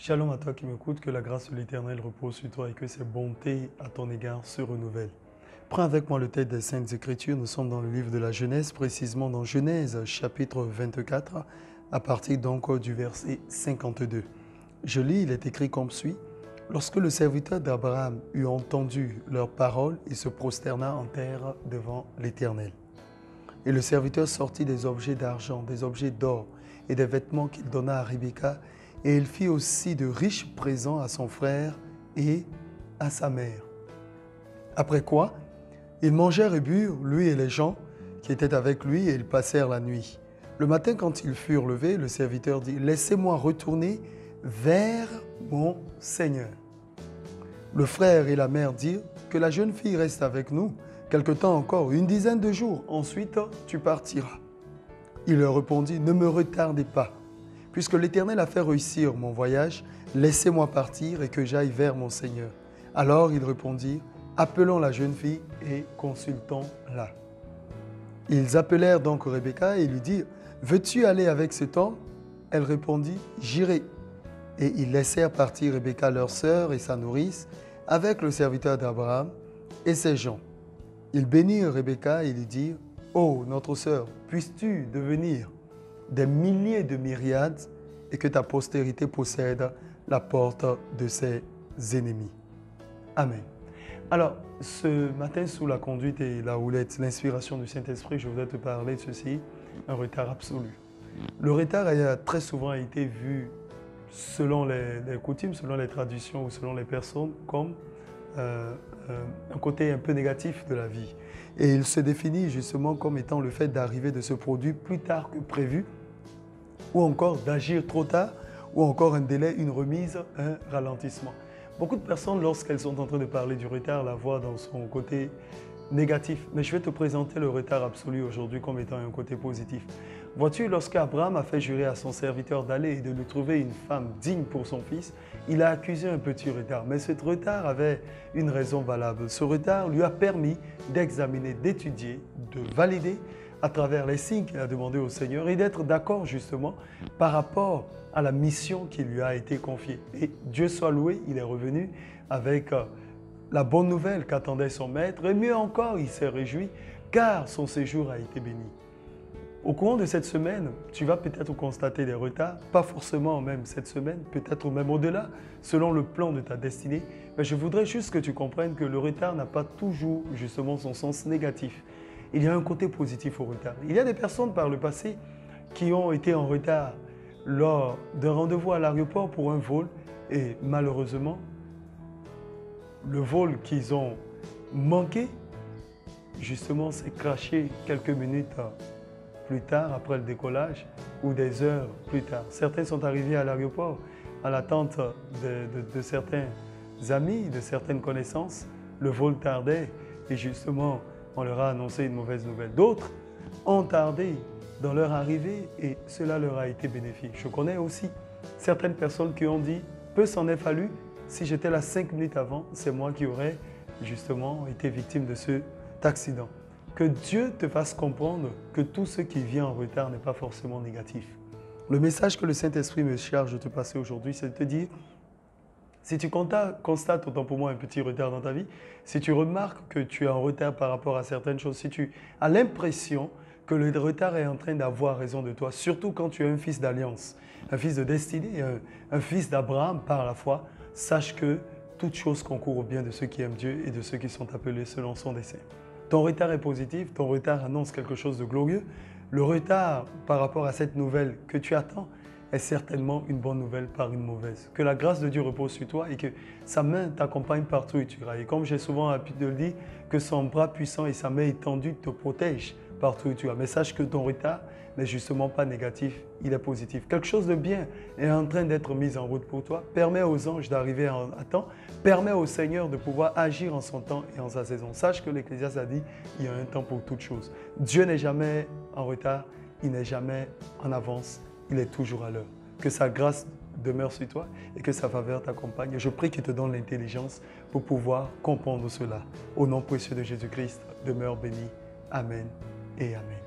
Shalom à toi qui m'écoute, que la grâce de l'Éternel repose sur toi et que ses bontés à ton égard se renouvellent. Prends avec moi le texte des Saintes Écritures. Nous sommes dans le livre de la Genèse, précisément dans Genèse chapitre 24, à partir donc du verset 52. Je lis, il est écrit comme suit. Lorsque le serviteur d'Abraham eut entendu leurs paroles, il se prosterna en terre devant l'Éternel. Et le serviteur sortit des objets d'argent, des objets d'or et des vêtements qu'il donna à Rebecca, et il fit aussi de riches présents à son frère et à sa mère. Après quoi, ils mangèrent et burent, lui et les gens qui étaient avec lui, et ils passèrent la nuit. Le matin, quand ils furent levés, le serviteur dit « Laissez-moi retourner vers mon Seigneur. » Le frère et la mère dirent « Que la jeune fille reste avec nous quelque temps encore, une dizaine de jours, ensuite tu partiras. » Il leur répondit « Ne me retardez pas. Puisque l'Éternel a fait réussir mon voyage, laissez-moi partir et que j'aille vers mon Seigneur. » Alors ils répondirent « Appelons la jeune fille et consultons-la. » Ils appelèrent donc Rebecca et lui dirent « Veux-tu aller avec cet homme ?» Elle répondit « J'irai. » Et ils laissèrent partir Rebecca, leur sœur et sa nourrice, avec le serviteur d'Abraham et ses gens. Ils bénirent Rebecca et lui dirent « Oh, notre sœur, puisses-tu devenir des milliers de myriades et que ta postérité possède la porte de ses ennemis. » Amen. Alors, ce matin, sous la conduite et la houlette, l'inspiration du Saint-Esprit, je voudrais te parler de ceci, un retard absolu. Le retard a très souvent été vu, selon les coutumes, selon les traditions ou selon les personnes, comme un côté un peu négatif de la vie. Et il se définit justement comme étant le fait d'arriver de ce produit plus tard que prévu, ou encore d'agir trop tard, ou encore un délai, une remise, un ralentissement. Beaucoup de personnes, lorsqu'elles sont en train de parler du retard, la voient dans son côté négatif. Mais je vais te présenter le retard absolu aujourd'hui comme étant un côté positif. Vois-tu, lorsqu'Abraham a fait jurer à son serviteur d'aller et de lui trouver une femme digne pour son fils, il a accusé un petit retard. Mais ce retard avait une raison valable. Ce retard lui a permis d'examiner, d'étudier, de valider à travers les signes qu'il a demandé au Seigneur et d'être d'accord justement par rapport à la mission qui lui a été confiée. Et Dieu soit loué, il est revenu avec la bonne nouvelle qu'attendait son maître, et mieux encore, il s'est réjoui car son séjour a été béni. Au courant de cette semaine, tu vas peut-être constater des retards, pas forcément même cette semaine, peut-être même au-delà, selon le plan de ta destinée. Mais je voudrais juste que tu comprennes que le retard n'a pas toujours justement son sens négatif. Il y a un côté positif au retard. Il y a des personnes par le passé qui ont été en retard lors d'un rendez-vous à l'aéroport pour un vol et malheureusement, le vol qu'ils ont manqué, justement, s'est crashé quelques minutes plus tard, après le décollage, ou des heures plus tard. Certains sont arrivés à l'aéroport à l'attente de certains amis, de certaines connaissances. Le vol tardait et justement, on leur a annoncé une mauvaise nouvelle. D'autres ont tardé dans leur arrivée et cela leur a été bénéfique. Je connais aussi certaines personnes qui ont dit « peu s'en est fallu, si j'étais là 5 minutes avant, c'est moi qui aurais justement été victime de cet accident. » Que Dieu te fasse comprendre que tout ce qui vient en retard n'est pas forcément négatif. Le message que le Saint-Esprit me charge de te passer aujourd'hui, c'est de te dire, si tu constates, autant pour moi, un petit retard dans ta vie, si tu remarques que tu es en retard par rapport à certaines choses, si tu as l'impression que le retard est en train d'avoir raison de toi, surtout quand tu es un fils d'alliance, un fils de destinée, un fils d'Abraham par la foi, sache que toute chose concourt au bien de ceux qui aiment Dieu et de ceux qui sont appelés selon son dessein. Ton retard est positif, ton retard annonce quelque chose de glorieux. Le retard par rapport à cette nouvelle que tu attends est certainement une bonne nouvelle par une mauvaise. Que la grâce de Dieu repose sur toi et que sa main t'accompagne partout où tu iras. Et comme j'ai souvent l'habitude de le dire, que son bras puissant et sa main étendue te protègent partout où tu vas. Mais sache que ton retard n'est justement pas négatif, il est positif. Quelque chose de bien est en train d'être mis en route pour toi. Permets aux anges d'arriver à temps. Permets au Seigneur de pouvoir agir en son temps et en sa saison. Sache que l'Ecclésiaste a dit, il y a un temps pour toutes choses. Dieu n'est jamais en retard, il n'est jamais en avance, il est toujours à l'heure. Que sa grâce demeure sur toi et que sa faveur t'accompagne. Je prie qu'il te donne l'intelligence pour pouvoir comprendre cela. Au nom précieux de Jésus-Christ, demeure béni. Amen et Amen.